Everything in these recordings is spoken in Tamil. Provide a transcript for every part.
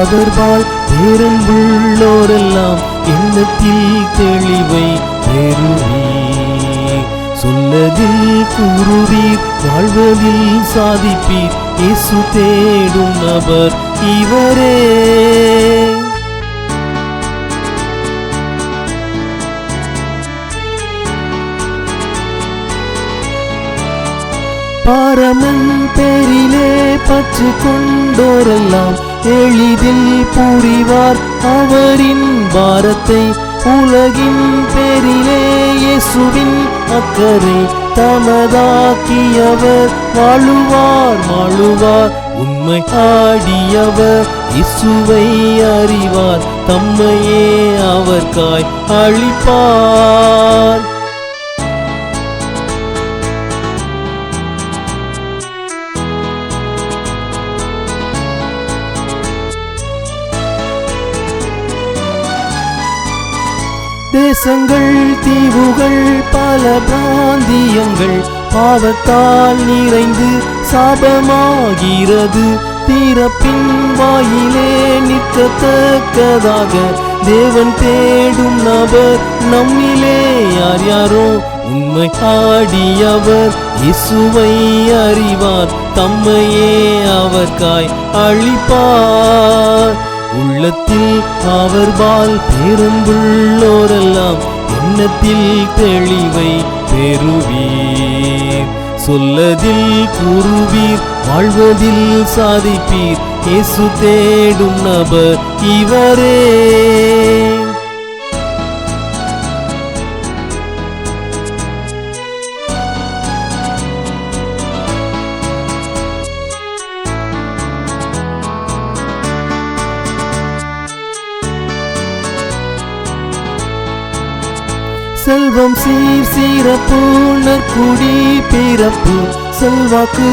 அவர்பால் பேரன்புள்ளோரெல்லாம் எண்ணத்தில் தெளிவை பெறுவீர். சொல்லதில் கூறுவீர், வாழ்வதில் சாதிப்பீர். இயேசு தேடும் நபர் இவரே. பரமன் பேரிலே பற்று கொண்டோரெல்லாம் எளிதில் புரிவார் அவரின் பாரத்தை. உலகின் பேரிலே இயேசுவின் அக்கறை தமதாக்கியவர் வாழுவார் மாழுவார். உண்மை ஆடியவர் இயேசுவை அறிவார், தம்மையே அவர்காய் அளிப்பார். தேசங்கள் தீவுகள் பல பிராந்தியங்கள் பாவத்தால் நிறைந்து சாபமாகிறது. பிறப்பின் வாயிலே நிற்கத்தக்கதாக தேவன் தேடும் நபர் நம்மிலே யார் யாரோ. உண்மை ஆடியவர் இயேசுவை அறிவார், தம்மையே அவர்காய் அளிப்பார். உள்ளத்தில் அவர்பால் பேரன்புள்ளோரெல்லாம் எண்ணத்தில் தெளிவை பெறுவீர். சொல்லதில் கூறுவீர், வாழ்வதில் சாதிப்பீர். இயேசு தேடும் நபர் இவரே. செல்வம் சீர் சிறப்பு நற்குடி பிறப்பு செல்வாக்கு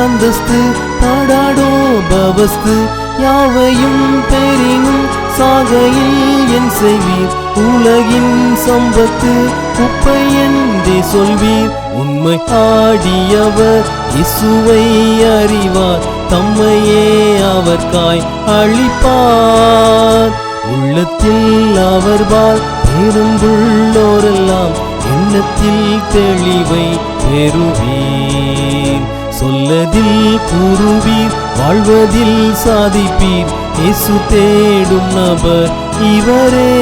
அந்தஸ்து பாடாடோ பவஸ்து யாவையும் பெரினும் சாகையில் என் செய்வீர். உலகின் சம்பத்து குப்பை என்றே சொல்வீர். உண்மை ஆடியவர் இயேசுவை அறிவார், தம்மையே அவர்காய் அளிப்பார். உள்ளத்தில் அவர்பால் பேரன்புள்ளோரெல்லாம் எண்ணத்தில் தெளிவை பெறுவீர். சொல்லதில் கூறுவீர், வாழ்வதில் சாதிப்பீர். இயேசு தேடும் நபர் இவரே.